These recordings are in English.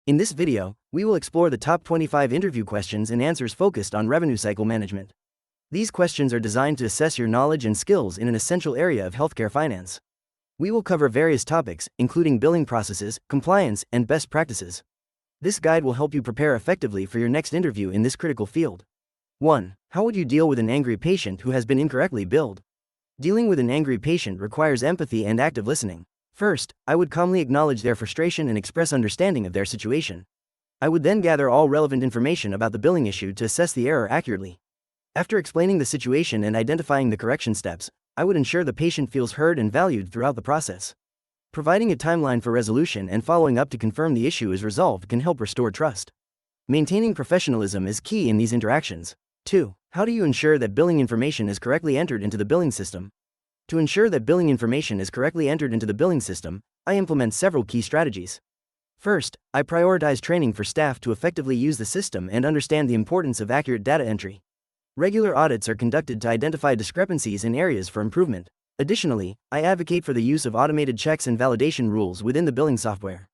In this video, we will explore the top 25 interview questions and answers focused on revenue cycle management. These questions are designed to assess your knowledge and skills in an essential area of healthcare finance. We will cover various topics, including billing processes, compliance, and best practices. This guide will help you prepare effectively for your next interview in this critical field. 1. How would you deal with an angry patient who has been incorrectly billed? Dealing with an angry patient requires empathy and active listening. First, I would calmly acknowledge their frustration and express understanding of their situation. I would then gather all relevant information about the billing issue to assess the error accurately. After explaining the situation and identifying the correction steps, I would ensure the patient feels heard and valued throughout the process. Providing a timeline for resolution and following up to confirm the issue is resolved can help restore trust. Maintaining professionalism is key in these interactions. 2. How do you ensure that billing information is correctly entered into the billing system? To ensure that billing information is correctly entered into the billing system, I implement several key strategies. First, I prioritize training for staff to effectively use the system and understand the importance of accurate data entry. Regular audits are conducted to identify discrepancies and areas for improvement. Additionally, I advocate for the use of automated checks and validation rules within the billing software.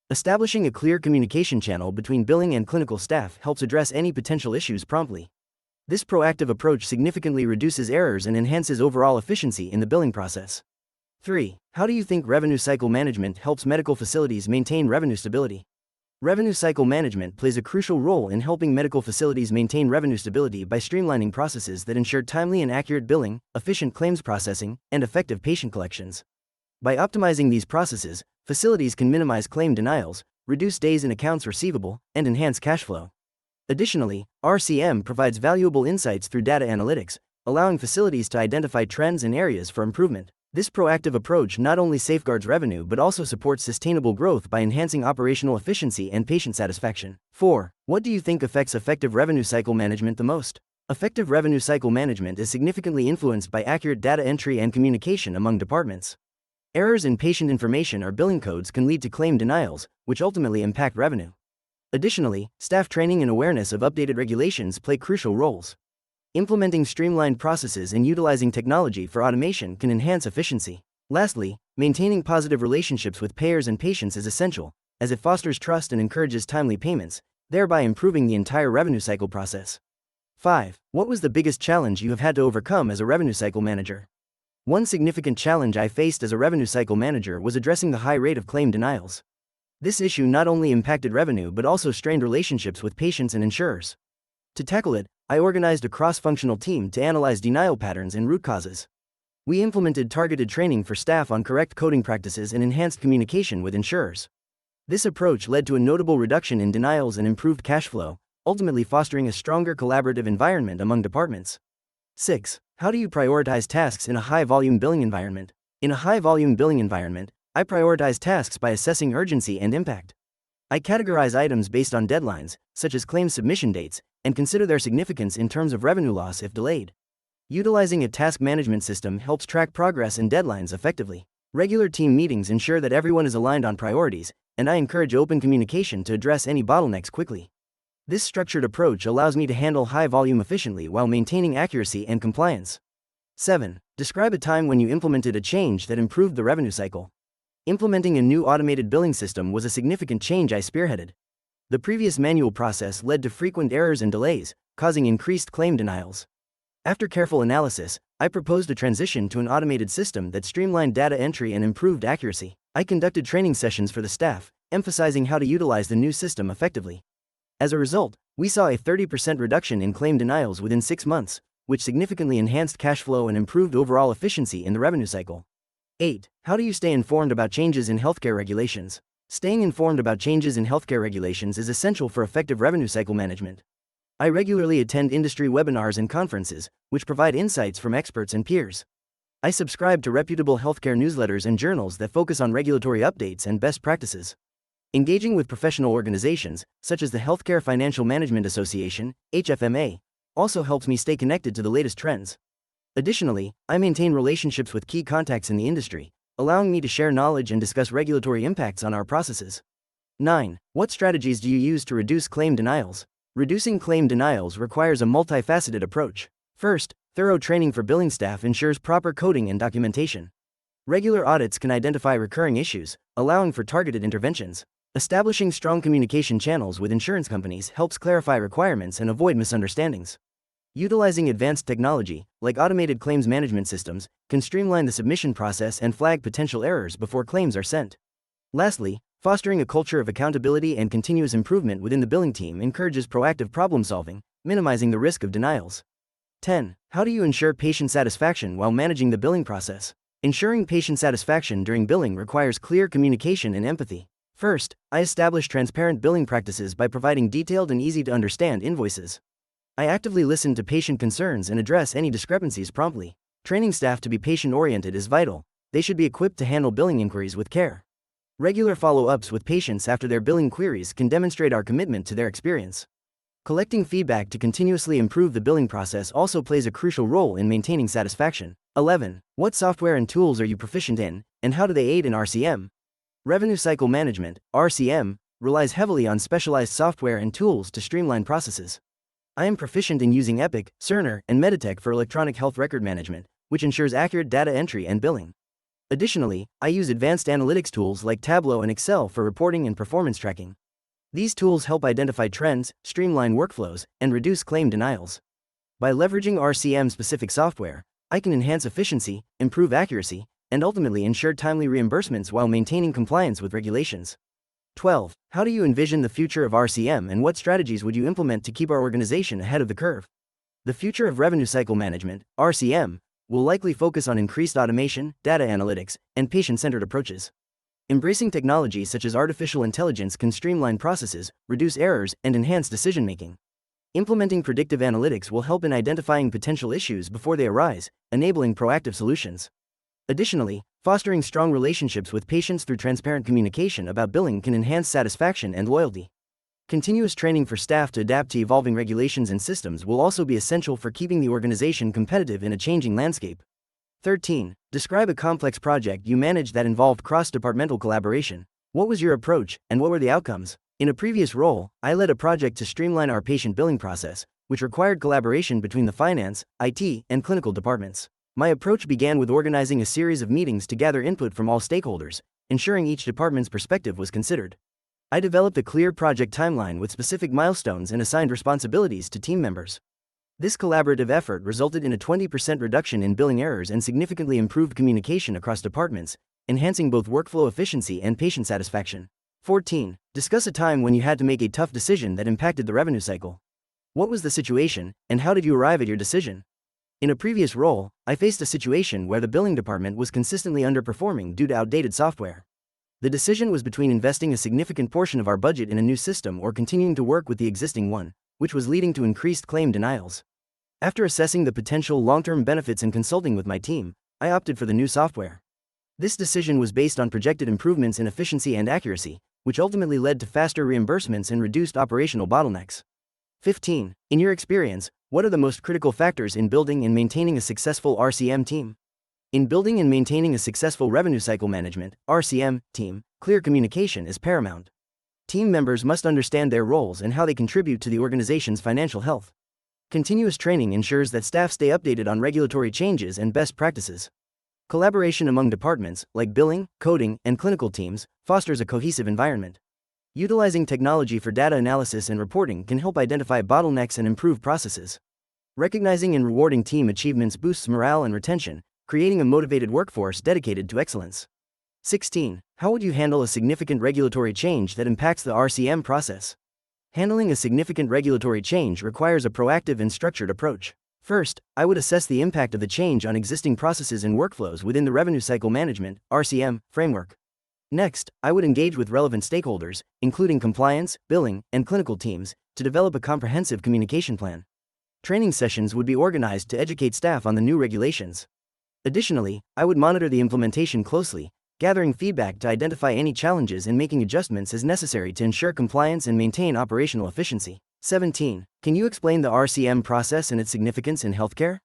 Establishing a clear communication channel between billing and clinical staff helps address any potential issues promptly. This proactive approach significantly reduces errors and enhances overall efficiency in the billing process. 3. How do you think revenue cycle management helps medical facilities maintain revenue stability? Revenue cycle management plays a crucial role in helping medical facilities maintain revenue stability by streamlining processes that ensure timely and accurate billing, efficient claims processing, and effective patient collections. By optimizing these processes, facilities can minimize claim denials, reduce days in accounts receivable, and enhance cash flow. Additionally, RCM provides valuable insights through data analytics, allowing facilities to identify trends and areas for improvement. This proactive approach not only safeguards revenue but also supports sustainable growth by enhancing operational efficiency and patient satisfaction. 4. What do you think affects effective revenue cycle management the most? Effective revenue cycle management is significantly influenced by accurate data entry and communication among departments. Errors in patient information or billing codes can lead to claim denials, which ultimately impact revenue. Additionally, staff training and awareness of updated regulations play crucial roles. Implementing streamlined processes and utilizing technology for automation can enhance efficiency. Lastly, maintaining positive relationships with payers and patients is essential, as it fosters trust and encourages timely payments, thereby improving the entire revenue cycle process. 5. What was the biggest challenge you have had to overcome as a revenue cycle manager? One significant challenge I faced as a revenue cycle manager was addressing the high rate of claim denials. This issue not only impacted revenue but also strained relationships with patients and insurers. To tackle it, I organized a cross-functional team to analyze denial patterns and root causes. We implemented targeted training for staff on correct coding practices and enhanced communication with insurers. This approach led to a notable reduction in denials and improved cash flow, ultimately fostering a stronger collaborative environment among departments. 6. How do you prioritize tasks in a high-volume billing environment? In a high-volume billing environment, I prioritize tasks by assessing urgency and impact. I categorize items based on deadlines, such as claim submission dates, and consider their significance in terms of revenue loss if delayed. Utilizing a task management system helps track progress and deadlines effectively. Regular team meetings ensure that everyone is aligned on priorities, and I encourage open communication to address any bottlenecks quickly. This structured approach allows me to handle high volume efficiently while maintaining accuracy and compliance. 7. Describe a time when you implemented a change that improved the revenue cycle. Implementing a new automated billing system was a significant change I spearheaded. The previous manual process led to frequent errors and delays, causing increased claim denials. After careful analysis, I proposed a transition to an automated system that streamlined data entry and improved accuracy. I conducted training sessions for the staff, emphasizing how to utilize the new system effectively. As a result, we saw a 30% reduction in claim denials within 6 months, which significantly enhanced cash flow and improved overall efficiency in the revenue cycle. 8. How do you stay informed about changes in healthcare regulations? Staying informed about changes in healthcare regulations is essential for effective revenue cycle management. I regularly attend industry webinars and conferences, which provide insights from experts and peers. I subscribe to reputable healthcare newsletters and journals that focus on regulatory updates and best practices. Engaging with professional organizations, such as the Healthcare Financial Management Association, HFMA, also helps me stay connected to the latest trends. Additionally, I maintain relationships with key contacts in the industry, allowing me to share knowledge and discuss regulatory impacts on our processes. 9. What strategies do you use to reduce claim denials? Reducing claim denials requires a multifaceted approach. First, thorough training for billing staff ensures proper coding and documentation. Regular audits can identify recurring issues, allowing for targeted interventions. Establishing strong communication channels with insurance companies helps clarify requirements and avoid misunderstandings. Utilizing advanced technology, like automated claims management systems, can streamline the submission process and flag potential errors before claims are sent. Lastly, fostering a culture of accountability and continuous improvement within the billing team encourages proactive problem solving, minimizing the risk of denials. 10. How do you ensure patient satisfaction while managing the billing process? Ensuring patient satisfaction during billing requires clear communication and empathy. First, I establish transparent billing practices by providing detailed and easy-to-understand invoices. I actively listen to patient concerns and address any discrepancies promptly. Training staff to be patient-oriented is vital. They should be equipped to handle billing inquiries with care. Regular follow-ups with patients after their billing queries can demonstrate our commitment to their experience. Collecting feedback to continuously improve the billing process also plays a crucial role in maintaining satisfaction. 11. What software and tools are you proficient in, and how do they aid in RCM? Revenue cycle management, RCM, relies heavily on specialized software and tools to streamline processes. I am proficient in using Epic, Cerner, and Meditech for electronic health record management, which ensures accurate data entry and billing. Additionally, I use advanced analytics tools like Tableau and Excel for reporting and performance tracking. These tools help identify trends, streamline workflows, and reduce claim denials. By leveraging RCM-specific software, I can enhance efficiency, improve accuracy, and ultimately ensure timely reimbursements while maintaining compliance with regulations. 12. How do you envision the future of RCM and what strategies would you implement to keep our organization ahead of the curve? The future of revenue cycle management, RCM, will likely focus on increased automation, data analytics, and patient-centered approaches. Embracing technology such as artificial intelligence can streamline processes, reduce errors, and enhance decision-making. Implementing predictive analytics will help in identifying potential issues before they arise, enabling proactive solutions. Additionally, fostering strong relationships with patients through transparent communication about billing can enhance satisfaction and loyalty. Continuous training for staff to adapt to evolving regulations and systems will also be essential for keeping the organization competitive in a changing landscape. 13. Describe a complex project you managed that involved cross-departmental collaboration. What was your approach, and what were the outcomes? In a previous role, I led a project to streamline our patient billing process, which required collaboration between the finance, IT, and clinical departments. My approach began with organizing a series of meetings to gather input from all stakeholders, ensuring each department's perspective was considered. I developed a clear project timeline with specific milestones and assigned responsibilities to team members. This collaborative effort resulted in a 20% reduction in billing errors and significantly improved communication across departments, enhancing both workflow efficiency and patient satisfaction. 14. Discuss a time when you had to make a tough decision that impacted the revenue cycle. What was the situation, and how did you arrive at your decision? In a previous role, I faced a situation where the billing department was consistently underperforming due to outdated software. The decision was between investing a significant portion of our budget in a new system or continuing to work with the existing one, which was leading to increased claim denials. After assessing the potential long-term benefits and consulting with my team, I opted for the new software. This decision was based on projected improvements in efficiency and accuracy, which ultimately led to faster reimbursements and reduced operational bottlenecks. 15. In your experience, what are the most critical factors in building and maintaining a successful RCM team? In building and maintaining a successful revenue cycle management (RCM) team, clear communication is paramount. Team members must understand their roles and how they contribute to the organization's financial health. Continuous training ensures that staff stay updated on regulatory changes and best practices. Collaboration among departments, like billing, coding, and clinical teams, fosters a cohesive environment. Utilizing technology for data analysis and reporting can help identify bottlenecks and improve processes. Recognizing and rewarding team achievements boosts morale and retention, creating a motivated workforce dedicated to excellence. 16. How would you handle a significant regulatory change that impacts the RCM process? Handling a significant regulatory change requires a proactive and structured approach. First, I would assess the impact of the change on existing processes and workflows within the revenue cycle management (RCM) framework. Next, I would engage with relevant stakeholders, including compliance, billing, and clinical teams, to develop a comprehensive communication plan. Training sessions would be organized to educate staff on the new regulations. Additionally, I would monitor the implementation closely, gathering feedback to identify any challenges and making adjustments as necessary to ensure compliance and maintain operational efficiency. 17. Can you explain the RCM process and its significance in healthcare?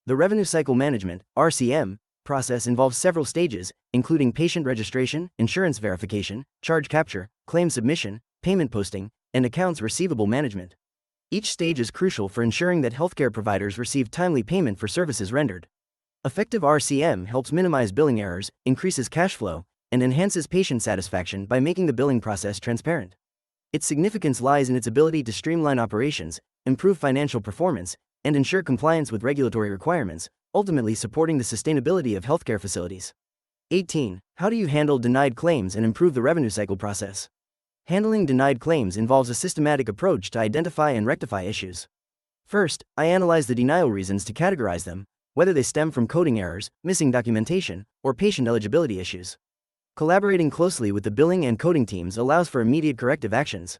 The revenue cycle management (RCM) process involves several stages, including patient registration, insurance verification, charge capture, claim submission, payment posting, and accounts receivable management. Each stage is crucial for ensuring that healthcare providers receive timely payment for services rendered. Effective RCM helps minimize billing errors, increases cash flow, and enhances patient satisfaction by making the billing process transparent. Its significance lies in its ability to streamline operations, improve financial performance, and ensure compliance with regulatory requirements, ultimately supporting the sustainability of healthcare facilities. 18. How do you handle denied claims and improve the revenue cycle process? Handling denied claims involves a systematic approach to identify and rectify issues. First, I analyze the denial reasons to categorize them, whether they stem from coding errors, missing documentation, or patient eligibility issues. Collaborating closely with the billing and coding teams allows for immediate corrective actions.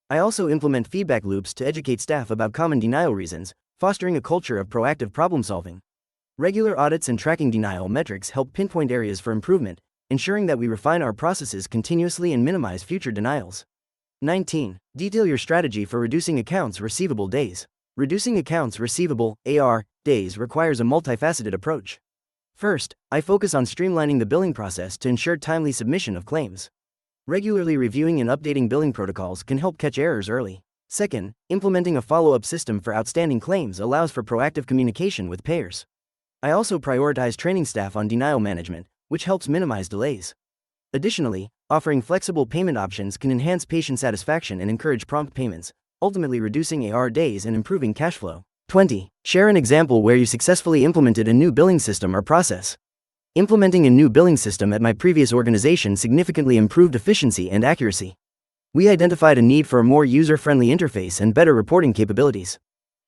I also implement feedback loops to educate staff about common denial reasons, fostering a culture of proactive problem-solving. Regular audits and tracking denial metrics help pinpoint areas for improvement, ensuring that we refine our processes continuously and minimize future denials. 19. Detail your strategy for reducing accounts receivable days. Reducing accounts receivable (AR) days requires a multifaceted approach. First, I focus on streamlining the billing process to ensure timely submission of claims. Regularly reviewing and updating billing protocols can help catch errors early. Second, implementing a follow-up system for outstanding claims allows for proactive communication with payers. I also prioritize training staff on denial management, which helps minimize delays. Additionally, offering flexible payment options can enhance patient satisfaction and encourage prompt payments, ultimately reducing AR days and improving cash flow. 20. Share an example where you successfully implemented a new billing system or process. Implementing a new billing system at my previous organization significantly improved efficiency and accuracy. We identified a need for a more user-friendly interface and better reporting capabilities.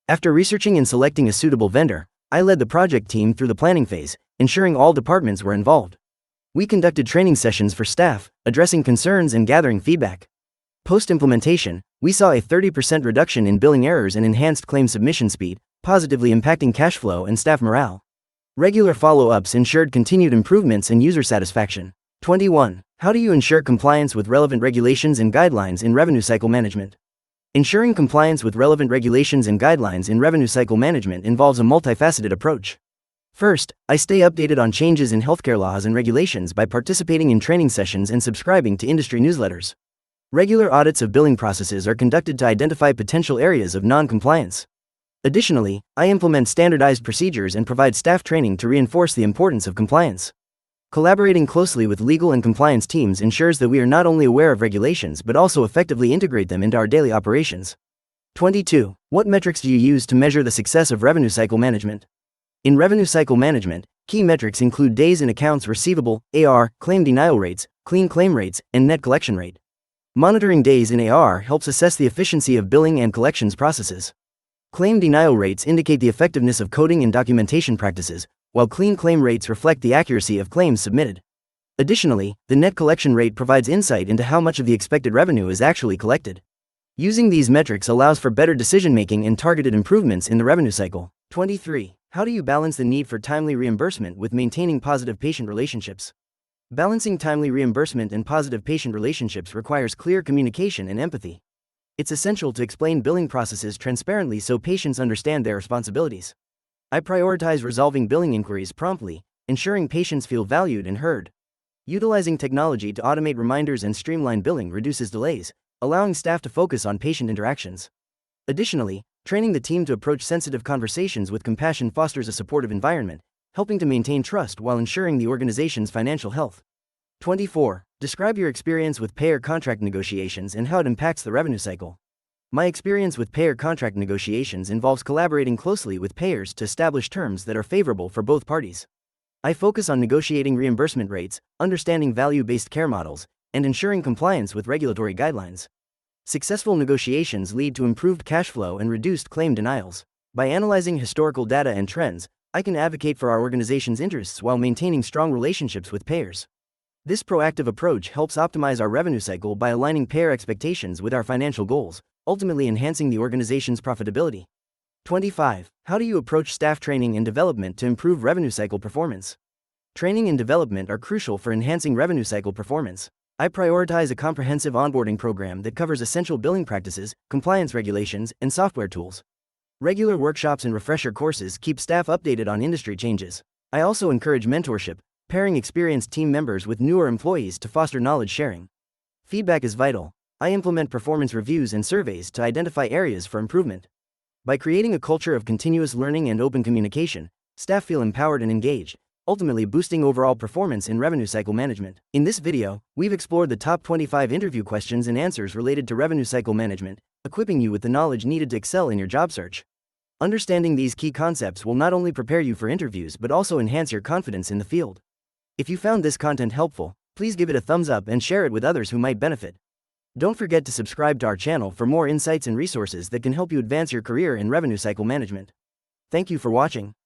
After researching and selecting a suitable vendor, I led the project team through the planning phase, ensuring all departments were involved. We conducted training sessions for staff, addressing concerns and gathering feedback. Post-implementation, we saw a 30% reduction in billing errors and enhanced claim submission speed, positively impacting cash flow and staff morale. Regular follow-ups ensured continued improvements in user satisfaction. 21. How do you ensure compliance with relevant regulations and guidelines in revenue cycle management? Ensuring compliance with relevant regulations and guidelines in revenue cycle management involves a multifaceted approach. First, I stay updated on changes in healthcare laws and regulations by participating in training sessions and subscribing to industry newsletters. Regular audits of billing processes are conducted to identify potential areas of non-compliance. Additionally, I implement standardized procedures and provide staff training to reinforce the importance of compliance. Collaborating closely with legal and compliance teams ensures that we are not only aware of regulations but also effectively integrate them into our daily operations. 22. What metrics do you use to measure the success of revenue cycle management? In revenue cycle management, key metrics include days in accounts receivable (AR), claim denial rates, clean claim rates, and net collection rate. Monitoring days in AR helps assess the efficiency of billing and collections processes. Claim denial rates indicate the effectiveness of coding and documentation practices, while clean claim rates reflect the accuracy of claims submitted. Additionally, the net collection rate provides insight into how much of the expected revenue is actually collected. Using these metrics allows for better decision-making and targeted improvements in the revenue cycle. 23. How do you balance the need for timely reimbursement with maintaining positive patient relationships? Balancing timely reimbursement and positive patient relationships requires clear communication and empathy. It's essential to explain billing processes transparently so patients understand their responsibilities. I prioritize resolving billing inquiries promptly, ensuring patients feel valued and heard. Utilizing technology to automate reminders and streamline billing reduces delays, allowing staff to focus on patient interactions. Additionally, training the team to approach sensitive conversations with compassion fosters a supportive environment, helping to maintain trust while ensuring the organization's financial health. 24. Describe your experience with payer contract negotiations and how it impacts the revenue cycle. My experience with payer contract negotiations involves collaborating closely with payers to establish terms that are favorable for both parties. I focus on negotiating reimbursement rates, understanding value-based care models, and ensuring compliance with regulatory guidelines. Successful negotiations lead to improved cash flow and reduced claim denials. By analyzing historical data and trends, I can advocate for our organization's interests while maintaining strong relationships with payers. This proactive approach helps optimize our revenue cycle by aligning payer expectations with our financial goals, ultimately enhancing the organization's profitability. 25. How do you approach staff training and development to improve revenue cycle performance? Training and development are crucial for enhancing revenue cycle performance. I prioritize a comprehensive onboarding program that covers essential billing practices, compliance regulations, and software tools. Regular workshops and refresher courses keep staff updated on industry changes. I also encourage mentorship, pairing experienced team members with newer employees to foster knowledge sharing. Feedback is vital. I implement performance reviews and surveys to identify areas for improvement. By creating a culture of continuous learning and open communication, staff feel empowered and engaged, ultimately boosting overall performance in revenue cycle management. In this video, we've explored the top 25 interview questions and answers related to revenue cycle management, equipping you with the knowledge needed to excel in your job search. Understanding these key concepts will not only prepare you for interviews but also enhance your confidence in the field. If you found this content helpful, please give it a thumbs up and share it with others who might benefit. Don't forget to subscribe to our channel for more insights and resources that can help you advance your career in revenue cycle management. Thank you for watching.